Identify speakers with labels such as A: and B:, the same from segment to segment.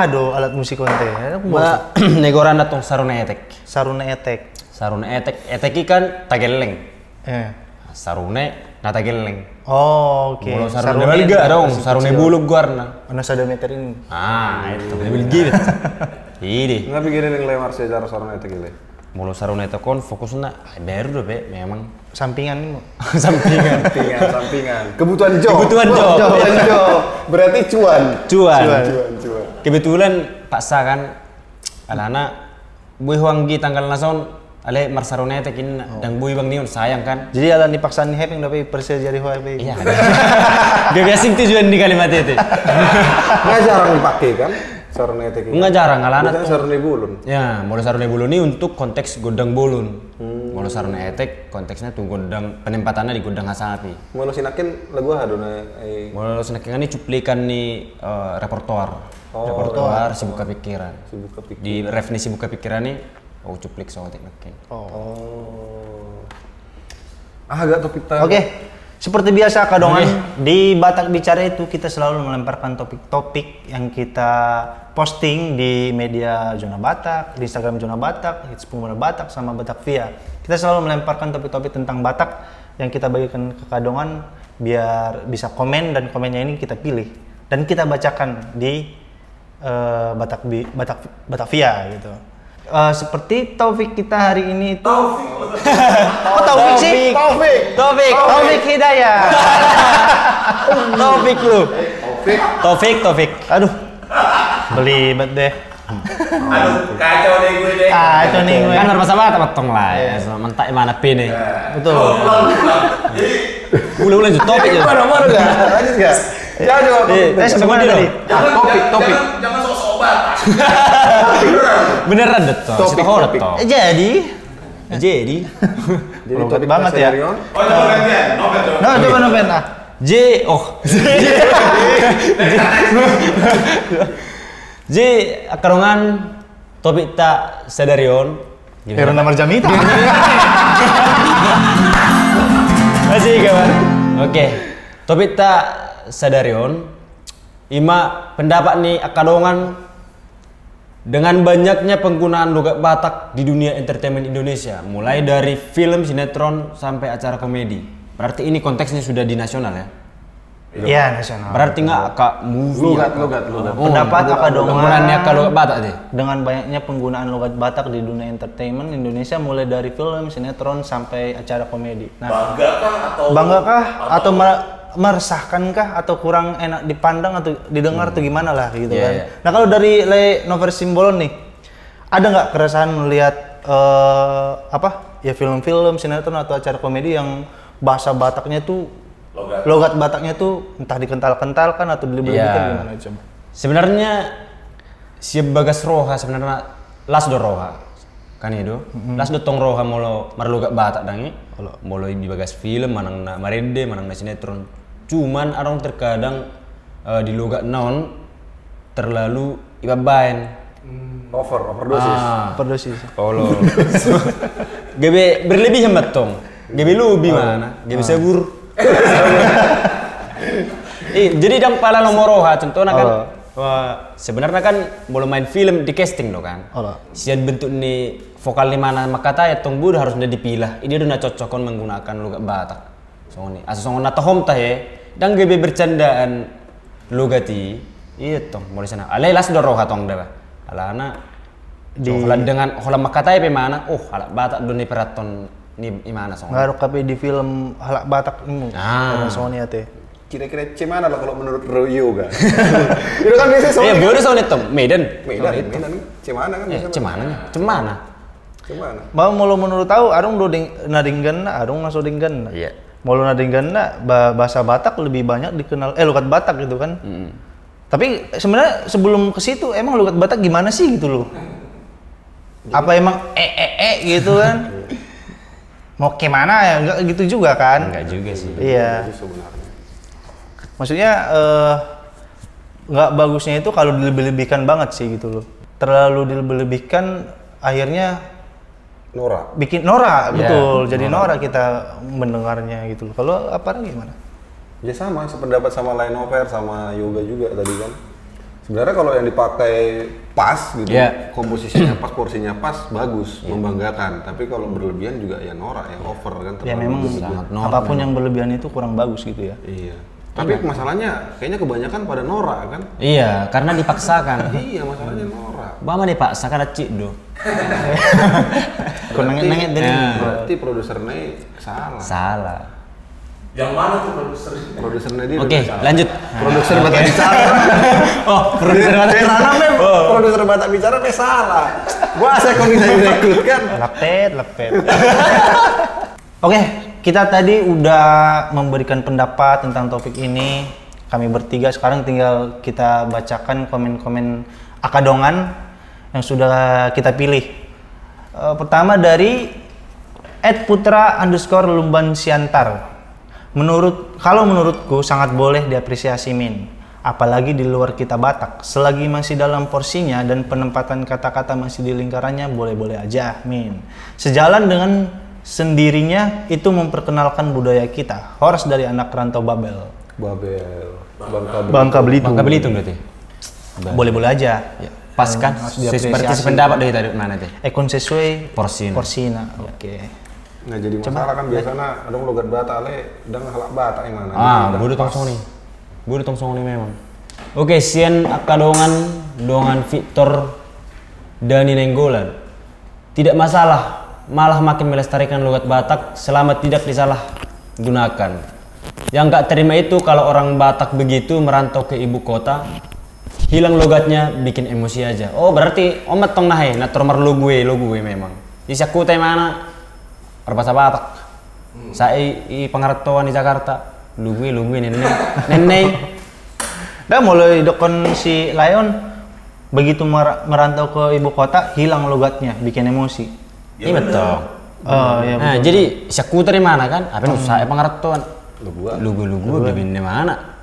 A: do alat musik konte.
B: Ba negoran tong saruna etek.
A: Saruna etek.
B: Saruna etek. Etek kan tageleng. Sarune na tageleng.
A: Oh, oke.
B: Molo sarune belga dong, sarune buluk guarna.
A: Mana sada meter ini?
B: Itu belgi. Ini.
C: Nggak pikirin yang lewat sejarah saruna etek ini.
B: Molo saruna etek kon fokusnya baru be memang
A: Sampingan ini.
B: sampingan.
C: Kebutuhan job. Berarti cuan.
B: Kebetulan Pak Sa kan alana bui huanggi tanggal nason ale marsaruna etek ini dan bui bang niun sayang kan.
A: Jadi alan dipaksa nih heping tapi persia jadi HP.
B: Iya. Gak biasing tujuan di kalimat itu.
C: Nggak jarang dipakai kan saruna etek ini.
B: Enggak jarang alana
C: tuh. Saruna bulun.
B: Ya, molo saruna bulun ini untuk konteks godang bolun. Molo saruna etek konteksnya tuh godang penempatannya di godang sapi.
C: Molo sinakin lagu hadona
B: Molo sinakin ini cuplikan nih repertoar. Repertoar si buka pikiran. Di ref nih si buka pikiran nih cuplik sama teknik.
C: Agak topik
A: Oke. Seperti biasa kadongan di Batak Bicara itu kita selalu melemparkan topik-topik yang kita posting di media Zona Batak, di Instagram Zona Batak, Hits Pemuda Batak sama Batak Via. Kita selalu melemparkan topik-topik tentang Batak yang kita bagikan ke kadongan biar bisa komen dan komennya ini kita pilih dan kita bacakan di Batak Via gitu. Seperti topik kita hari ini itu Taufik sih? Taufik Hidayah.
B: Taufik lu. Taufik.
A: Aduh. Belibet deh.
D: Aduh, kacau nih gue.
B: Kan berbahasa Batak betong lah ya. Mentak mana pini.
A: Betul.
B: Ulang lanjut topik ya.
C: Mana enggak? Lanjut enggak? Jangan jawab.
A: Sebagaimana tadi?
C: Topik.
D: Jangan sok-sok Batak.
B: Beneran deh toh. Kita horor toh.
A: Jadi
C: Jadi topik
A: banget ya.
D: Oh, coba gantian. Novel coba.
A: Nah, coba novel ah.
B: J akarongan topik tak sadarion.
A: Hero nomor jamita.
B: Masih kawan. Oke. Topik tak sadarion. Ima pendapat nih akadongan dengan banyaknya penggunaan logat Batak di dunia entertainment Indonesia, mulai dari film, sinetron sampai acara komedi. Berarti ini konteksnya sudah di nasional ya?
A: Iya, nasional.
B: Berarti nggak kak movie?
C: Logat.
A: Pendapat akadongan
B: penggunaannya kalau logat Batak deh.
A: dengan banyaknya penggunaan logat Batak di dunia entertainment Indonesia mulai dari film, sinetron sampai acara komedi. Nah, banggakah atau meresahkankah atau kurang enak dipandang atau didengar atau gimana lah gitu kan.
B: Yeah.
A: Nah, kalau dari Novel Simbolon nih, ada nggak keresahan melihat film-film, sinetron atau acara komedi yang bahasa Bataknya tuh logat Bataknya tuh entah dikental-kentalkan atau dilebih-lebihkan gimana coba?
B: Sebenarnya si Bagas Roha sebenarnya las do Roha kan itu las do tong Roha molo marlogat Batak dangi molo di Bagas film manang na marende manang na sinetron cuman arong terkadang di logat non terlalu ibabain
A: Overdosis.
B: Polo gebe berlebih hemat tong gebe lubi mana gebe sebur jadi dang pala nomoroha contohnya kan sebenarnya kan boleh main film di casting do kan sian bentuk ni vokal di mana makata ya tong bud harus udah dipilah ini udah cocokon menggunakan logat Batak songoni asal nata home tah ya dang gebe bercandaan logati iya tong boleh sana alai las do roha tong dah alana di dengan hola makata ya mana halak Batak do ni peraton ni imana song
A: Ngaruh kape di film halak Batak ini Sony ate
C: kira-kira cemana lah kalau menurut Royo kan? Itu kan biasanya Sony.
B: Iya, boleh Sony tom Medan
C: Cemana kan?
B: Cemana?
A: Mau mulu menurut tahu arung do nadinggan arung ngaso dinggan.
B: Iya.
A: Mulu nadinggan bahasa Batak lebih banyak dikenal logat Batak gitu kan. Tapi sebenarnya sebelum ke situ emang logat Batak gimana sih gitu loh? Apa emang gitu kan? Mau kemana ya? Enggak gitu juga kan?
B: Enggak juga sih.
A: Iya. Maksudnya nggak bagusnya itu kalau dilebih-lebihkan banget sih gitu loh. Terlalu dilebih-lebihkan akhirnya bikin norak, betul. Jadi norak kita mendengarnya gitu loh. Kalau apa gimana?
C: Ya sama, sependapat sama Lainover sama Yoga juga tadi kan. Sebenarnya kalau yang dipakai pas gitu,
B: Yeah.
C: komposisinya pas, porsinya pas, bagus, membanggakan. Tapi kalau berlebihan juga ya norak, yang over kan.
A: Ya memang
B: sangat norak
A: apapun yang berlebihan itu kurang bagus gitu ya.
C: Iya. Tapi masalahnya kayaknya kebanyakan pada norak kan?
B: Iya, karena dipaksakan.
C: Iya, masalahnya norak.
B: Bama dipaksakan cik do.
A: Kau nengit dari
C: Berarti produsernya salah.
B: Salah.
D: Yang mana tuh produsernya?
C: Produsernya dia
B: Oke,
C: udah salah.
B: lanjut.
C: Produser Batak Bicara.
B: Oh, produser
C: Dia Rana mem. Produser Batak Bicara mem salah. Gua asal kau bisa direkrut kan.
A: lepet. Oke, kita tadi udah memberikan pendapat tentang topik ini. Kami bertiga sekarang tinggal kita bacakan komen-komen akadongan yang sudah kita pilih. Pertama dari @putra_lumban_siantar. Kalau menurutku sangat boleh diapresiasi Min. Apalagi di luar kita Batak. Selagi masih dalam porsinya dan penempatan kata-kata masih di lingkarannya boleh-boleh aja Min. Sejalan dengan sendirinya itu memperkenalkan budaya kita. Horas dari anak rantau Babel. Bangka Belitung.
B: Bangka Belitung berarti.
A: Boleh-boleh aja.
B: Ya, pas kan?
A: Harus diapresiasi.
B: Seperti sependapat dari tadi mana teh?
A: Ekon sesuai
B: Porsina.
A: Oke.
C: Nggak jadi masalah kan biasanya ada logat Batak le dan halak Batak yang mana.
B: Bodoh tongsong nih. Bodoh tongsong nih memang. Oke, sian akadongan dongan Victor Dani Nenggolan. Tidak masalah, malah makin melestarikan logat Batak selama tidak disalahgunakan. Yang nggak terima itu kalau orang Batak begitu merantau ke ibu kota, hilang logatnya, bikin emosi aja. Oh berarti omet tong nahe, nator lo gue memang. Di Sakuta mana? Berbahasa Batak. Saya i pengertoan di Jakarta. Lu gue nenek.
A: Dah mulai dokon si Lion begitu merantau ke ibu kota hilang logatnya, bikin emosi.
B: Iya betul.
A: Oh iya.
B: Nah, jadi Sakuta di mana kan? Apa saya pengertoan? Lu gue di mana?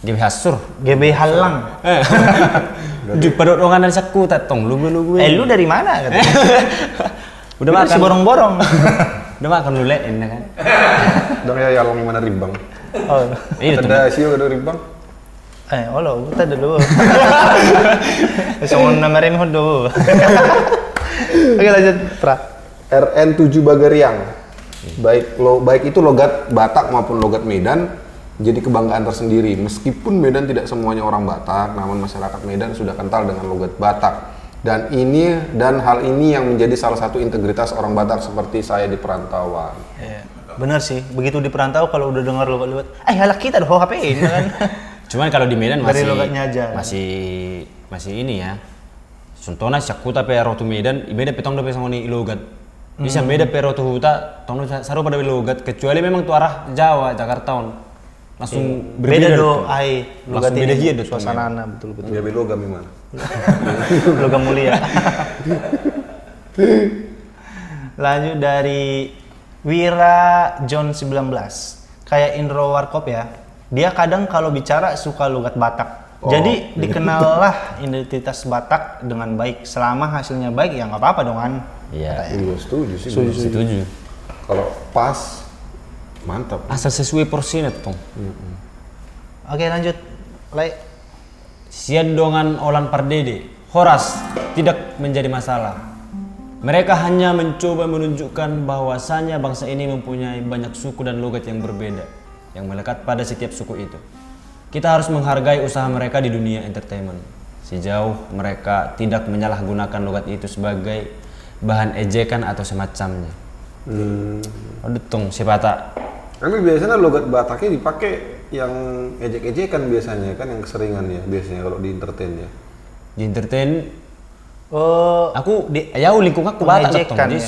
B: GB Hasur.
A: GB Halang.
B: Di pedodongan dari Sakuta tong lu gue.
A: Lu dari mana katanya?
B: Udah
A: Kita
B: makan.
A: si borong-borong.
B: Udah makan lu lein kan?
C: Dong ya yang mana rimbang.
A: Oh.
B: Iya tuh.
C: Ada sih ada rimbang.
A: Olo, kita dulu. Semua namarin hodo. Oke lanjut, Pra.
C: RN7 Bagariang. Baik itu logat Batak maupun logat Medan jadi kebanggaan tersendiri. Meskipun Medan tidak semuanya orang Batak, namun masyarakat Medan sudah kental dengan logat Batak. Dan hal ini yang menjadi salah satu integritas orang Batak seperti saya di perantauan.
A: Iya. Bener sih, begitu di perantau kalau udah dengar logat-logat, halak kita dah HP-in kan.
B: Cuman kalau di Medan
A: Dari logatnya aja.
B: masih ini ya. Contohnya Sakuta pe rotu Medan, beda petong do pe sangoni logat. Bisa beda pe rotu huta, tong saru pada logat kecuali memang tu arah Jawa, Jakarta on. Langsung
A: beda do
B: tuh.
A: logat
B: Langsung beda
A: ini,
B: dia do
A: suasana betul.
C: Dia logam gimana?
A: Logam mulia. Lanjut dari Wira John 19. Kayak Indro Warkop ya. Dia kadang kalau bicara suka logat Batak. Jadi dikenallah identitas Batak dengan baik. Selama hasilnya baik ya nggak apa-apa dong kan.
B: Iya.
C: Iya setuju sih.
B: Setuju.
C: Kalau pas mantap.
B: Asal sesuai porsinya tong.
A: Oke lanjut.
B: Sian dongan Olan Pardede, Horas tidak menjadi masalah. Mereka hanya mencoba menunjukkan bahwasannya bangsa ini mempunyai banyak suku dan logat yang berbeda, yang melekat pada setiap suku itu. Kita harus menghargai usaha mereka di dunia entertainment, sejauh mereka tidak menyalahgunakan logat itu sebagai bahan ejekan atau semacamnya. Aduh tong si Batak.
C: Tapi biasanya logat Bataknya dipakai yang ejek-ejekan biasanya kan, yang keseringan ya biasanya kalau di entertain ya.
B: Di entertain, aku lingkung aku Batak
A: ejekan ya.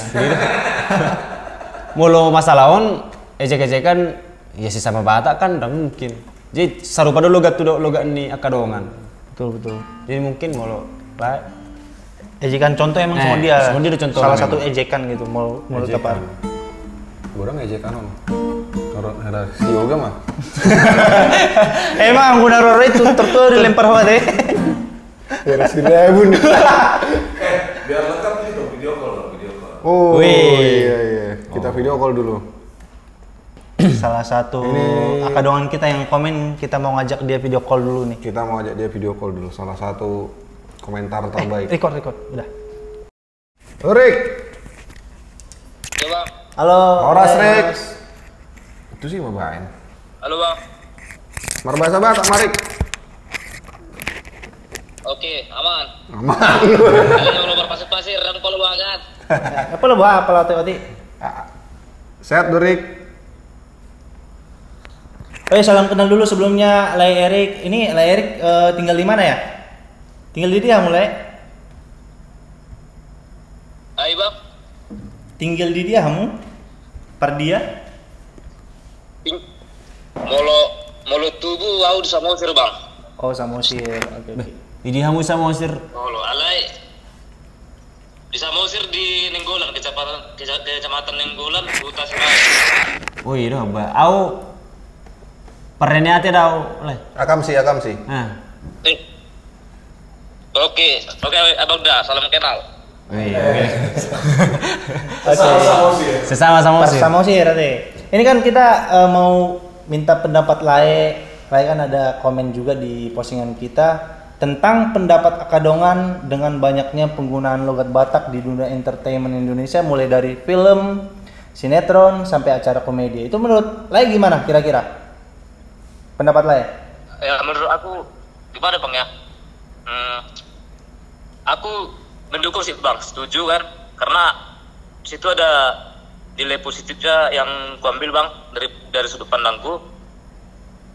B: Mulu masalah on ejek-ejekan ya sesama Batak kan udah mungkin. Jadi saru pada logat ini akadongan.
A: Betul.
B: Jadi mungkin mulu
A: Ejekan contoh emang semua dia.
B: Semua dia contoh
A: salah
B: memang.
A: satu ejekan gitu mau tepar.
C: Orang ejekan on. Kalau ada si yoga mah.
A: Emang aku naruh itu tertutup dilempar hawa deh.
C: Ya si Rebun.
D: Biar lengkap video call.
C: Oh
B: Wih.
C: iya. Kita video call dulu.
A: salah satu akadongan kita yang komen, kita mau ngajak dia video call dulu nih.
C: Kita mau ajak dia video call dulu, salah satu komentar terbaik.
A: Record, udah.
C: Rick.
E: Ya bang.
A: Halo.
C: Horas Rick. Itu sih mabain.
E: Halo bang.
C: Marbasa Batak Marik.
E: Oke, aman.
C: Aman.
E: Kalian belum berpasir-pasir dan kalau banget.
A: Apa lo bawa apa lo tadi?
C: Sehat Rick.
A: Salam kenal dulu sebelumnya, Lai Erik. Ini Lai Erik tinggal di mana ya? Tinggal di dia mulai.
E: Hai bang.
A: Tinggal di dia kamu? Pardia?
E: Molo tubuh aku di Samosir bang.
A: Oh, Samosir. Oke.
B: Ini kamu Samosir.
E: Molo alai. Di Samosir di Nenggolan, kecamatan Nenggolan, Kota Semarang.
B: Oh iya dong, Mbak. Aku pereniate dah, oleh.
C: Akam sih.
E: Oke, abang dah, salam kenal.
B: Oke. Sesama Samosir.
A: Samosir tadi. Ini kan kita mau minta pendapat Lai kan ada komen juga di postingan kita tentang pendapat akadongan dengan banyaknya penggunaan logat Batak di dunia entertainment Indonesia, mulai dari film, sinetron sampai acara komedi. Itu menurut Lai gimana kira-kira? Pendapat Lai?
E: Ya menurut aku gimana bang ya? Aku mendukung sih bang, setuju kan? Karena situ ada nilai positifnya yang kuambil bang dari sudut pandangku.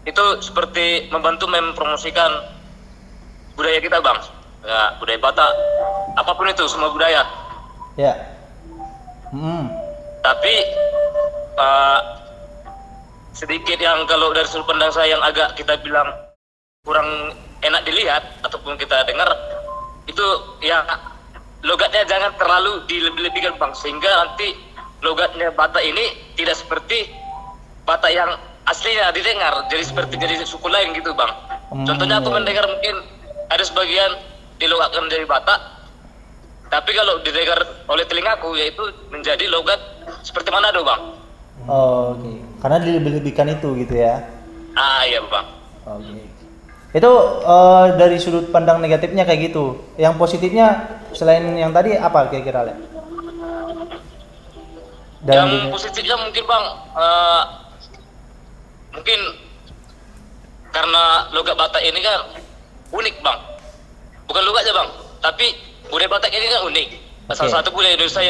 E: Itu seperti membantu mempromosikan budaya kita bang, ya budaya Batak, apapun itu, semua budaya.
A: Ya.
E: Tapi sedikit yang kalau dari sudut pandang saya yang agak kita bilang kurang enak dilihat ataupun kita dengar, itu ya logatnya jangan terlalu dilebih-lebihkan bang, sehingga nanti logatnya Batak ini tidak seperti Batak yang aslinya didengar, jadi seperti jadi suku lain gitu bang. Contohnya aku mendengar mungkin ada sebagian dilogatkan dari Batak, tapi kalau didengar oleh telingaku yaitu menjadi logat seperti Manado bang.
A: Oh, oke. Karena dilebih-lebihkan itu gitu ya?
E: Iya bang.
A: Oke. Itu dari sudut pandang negatifnya kayak gitu. Yang positifnya selain yang tadi apa kira-kira, Le?
E: Yang positifnya mungkin bang, mungkin karena logat Batak ini kan unik bang, bukan logatnya bang, tapi budaya Batak ini kan unik. Salah satu budaya Indonesia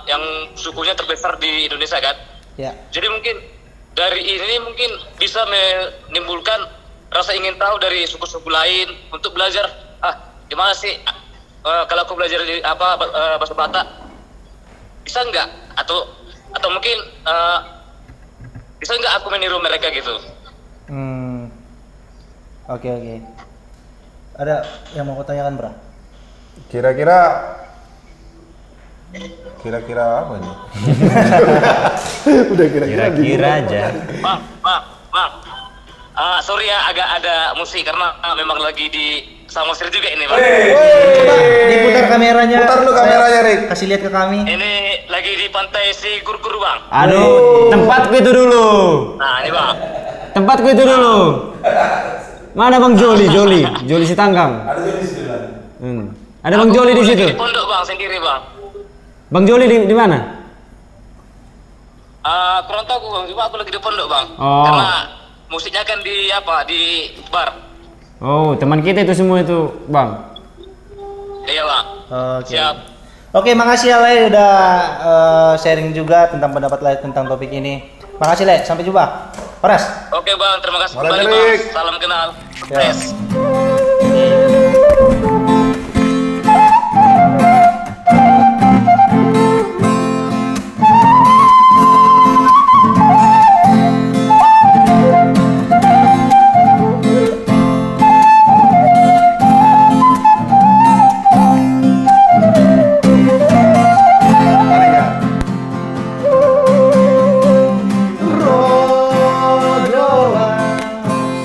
E: yang sukunya terbesar di Indonesia kan.
A: Ya.
E: Jadi mungkin dari ini mungkin bisa menimbulkan rasa ingin tahu dari suku-suku lain untuk belajar. Gimana sih kalau aku belajar di bahasa Batak, bisa nggak? Atau mungkin bisa nggak aku meniru mereka gitu?
A: Oke. Ada yang mau kau tanyakan, Bra?
C: Kira-kira apa nih? Udah
B: kira-kira aja.
E: Bang. Sorry ya, agak ada musik karena memang lagi di Samosir juga ini bang.
A: Coba diputar kameranya.
C: Putar lu kameranya, Rick.
A: Kasih lihat ke kami.
E: Ini lagi di pantai si Gurguru bang.
B: Aduh, tempatku itu dulu.
E: Nah ini bang.
B: Tempatku itu dulu. Mana Bang Joli si Tanggang.
D: Ada jadi di situ.
B: Ada Bang Joli di situ.
E: Di pondok bang sendiri bang.
B: Bang Joli di mana?
E: Kurang tahu bang, cuma aku lagi di pondok bang.
B: Oh.
E: Karena musiknya kan di bar.
B: Oh, teman kita itu semua itu, Bang.
E: Iya bang.
A: Oke.
E: Siap.
A: Oke, makasih ya Le udah sharing juga tentang pendapat Le tentang topik ini. Makasih Le, sampai jumpa. Horas.
E: Oke bang, terima kasih
C: Mari,
E: kembali
C: Rick.
E: bang. Salam kenal.
A: Ya.
E: Yes.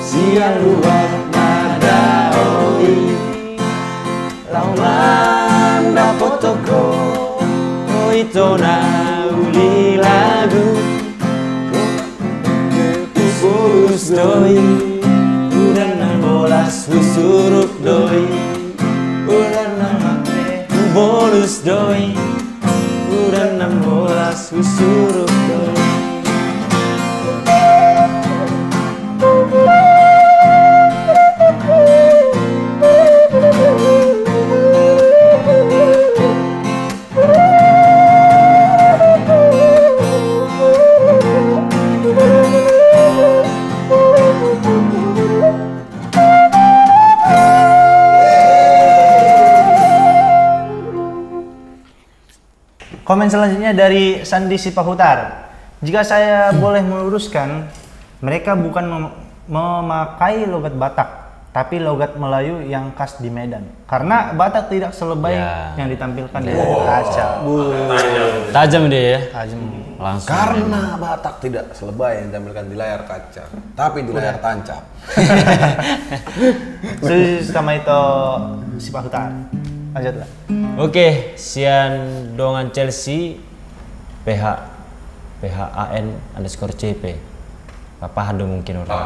B: Siang luar nada bonus doi, udah 16 ku suruh doi.
A: Komen selanjutnya dari Sandi Sipahutar. Jika saya boleh meluruskan, mereka bukan memakai logat Batak, tapi logat Melayu yang khas di Medan. Karena Batak tidak selebay yang ditampilkan di kaca.
B: Tajam dia ya.
A: Tajam.
B: Langsung.
C: Karena Batak tidak selebay yang ditampilkan di layar kaca, tapi di layar tancap.
A: Sama itu Sipahutar. Lanjutlah.
B: Oke, Sian Dongan Chelsea PHAN_CP. Papa Hado mungkin orang.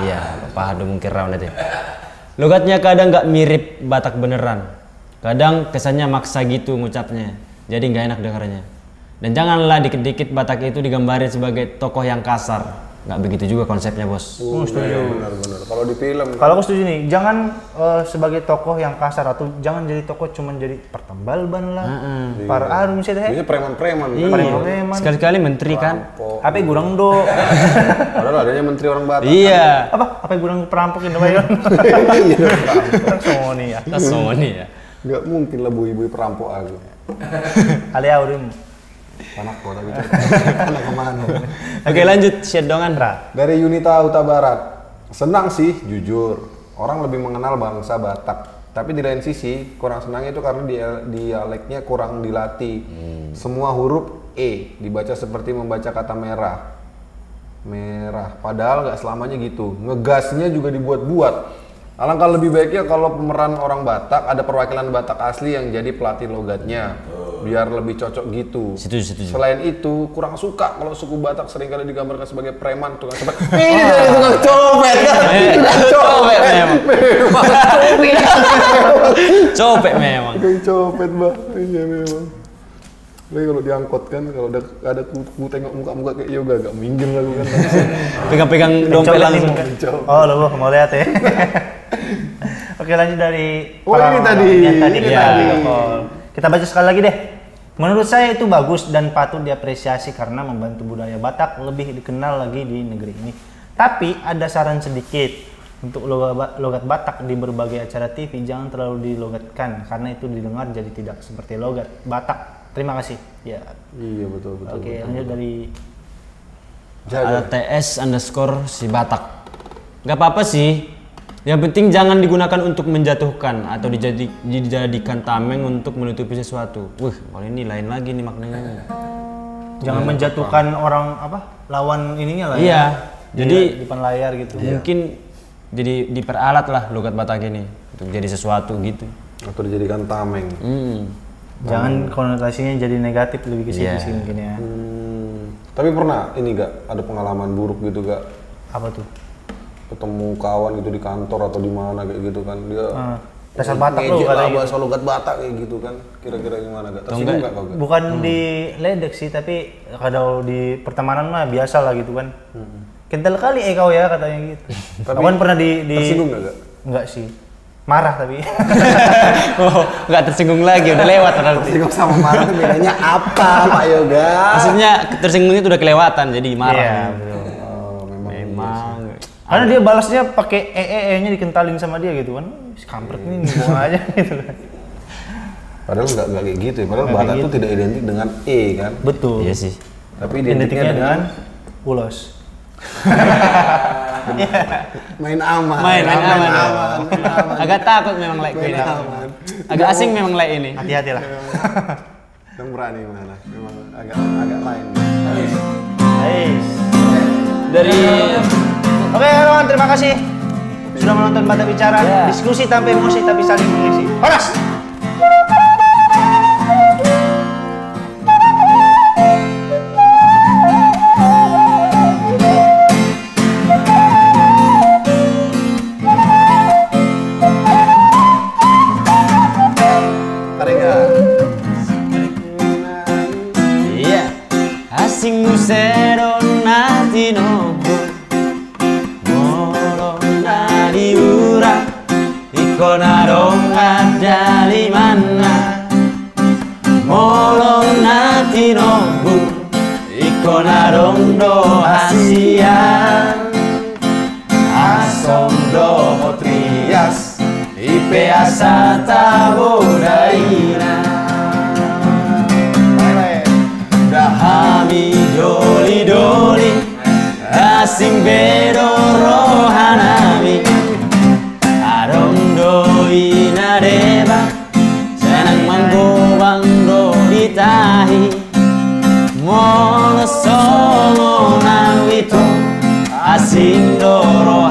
B: Iya, Papa Hado mungkin round itu. Logatnya kadang nggak mirip Batak beneran. Kadang kesannya maksa gitu ngucapnya. Jadi nggak enak dengarnya. Dan janganlah dikit-dikit Batak itu digambarin sebagai tokoh yang kasar. Nggak begitu juga konsepnya, Bos.
A: Setuju.
C: Benar-benar. Kalau di film,
A: Kalau aku setuju nih, jangan sebagai tokoh yang kasar atau jangan jadi tokoh cuman jadi pertambal ban lah. Para arum sih deh.
C: biasanya preman-preman.
B: Iya.
A: Preman.
B: Sekali-kali menteri kan.
A: Apa gurang do?
C: Padahal adanya menteri orang Batak.
B: Iya.
A: Apa gurang perampok Indo Bayon? Songoni ya.
B: Tas Sony ya.
C: Nggak mungkin lah bu ibu perampok aku.
A: Alia udah.
C: Anak kok tapi anak kemana?
B: Oke, lanjut Sian Dongan.
C: Dari Yunita Huta Barat. Senang sih, jujur. Orang lebih mengenal bangsa Batak. Tapi di lain sisi, kurang senangnya itu karena dialeknya kurang dilatih. Semua huruf E dibaca seperti membaca kata merah. Merah. Padahal nggak selamanya gitu. Ngegasnya juga dibuat-buat. Alangkah lebih baiknya kalau pemeran orang Batak ada perwakilan Batak asli yang jadi pelatih logatnya. Biar lebih cocok gitu.
B: Setuju.
C: Selain itu, kurang suka kalau suku Batak seringkali digambarkan sebagai preman, tukang copet. Ini dari tukang copet kan?
B: Copet memang. Copet memang.
C: Tukang copet, Mbak. Iya memang. Lagi kalau diangkot kan, kalau ada ku tengok muka kayak yoga agak minggir aku kan.
B: Pegang-pegang dompet langsung.
A: Oh, lo mau lihat ya. Oke, lanjut dari
C: Ini tadi.
A: Kita baca sekali lagi deh. Menurut saya itu bagus dan patut diapresiasi karena membantu budaya Batak lebih dikenal lagi di negeri ini. Tapi ada saran sedikit untuk logat Batak di berbagai acara TV jangan terlalu dilogatkan karena itu didengar jadi tidak seperti logat Batak. Terima kasih. Ya.
C: Iya betul.
A: Oke, lanjut dari
B: TS_si Batak. Gak apa-apa sih. Yang penting jangan digunakan untuk menjatuhkan atau dijadikan tameng untuk menutupi sesuatu. Kalau ini lain lagi nih maknanya.
A: Jangan menjatuhkan orang lawan ininya lah.
B: Iya.
A: Ya.
B: Jadi
A: di depan layar gitu.
B: Mungkin jadi diperalat lah logat Batak ini untuk jadi sesuatu gitu.
C: Atau dijadikan tameng.
A: Jangan konotasinya jadi negatif lebih ke situ mungkin ya.
C: Tapi pernah ini gak ada pengalaman buruk gitu gak?
A: Apa tuh?
C: Ketemu kawan gitu di kantor atau di mana kayak gitu kan dia
A: dasar Batak lo
C: katanya bahasa logat Batak kayak gitu kan kira-kira gimana gak? Tersinggung gak kau?
A: Bukan di ledek sih tapi kalau di pertemanan mah biasa lah gitu kan. Kental kali kau ya katanya gitu. Tapi kan pernah di
C: tersinggung gak?
A: Enggak sih. Marah tapi.
B: Nggak tersinggung lagi, udah lewat berarti.
C: Tersinggung sama marah itu bedanya apa Pak Yoga?
B: Maksudnya tersinggungnya itu udah kelewatan jadi marah.
A: Iya, betul.
B: Memang.
A: Karena dia balasnya pakai nya dikentalin sama dia gitu kan. Kampret nih buang aja gitu kan.
C: Padahal nggak kayak gitu ya. Padahal Batak itu tidak identik dengan E kan.
A: Betul.
B: Iya sih.
C: Tapi identiknya dengan
A: ulos.
C: main aman.
B: Main aman. Agak takut memang like ini. Agak asing memang like ini.
A: Hati-hati lah.
C: Yang berani mana? Memang agak lain.
A: Nice.
B: Dari
A: Oke kawan, terima kasih sudah menonton Batak Bicara. Diskusi tanpa emosi tapi saling mengisi. Horas.
C: Tarik
B: leba senang manggobang do ditahi mono songo nawito asing doro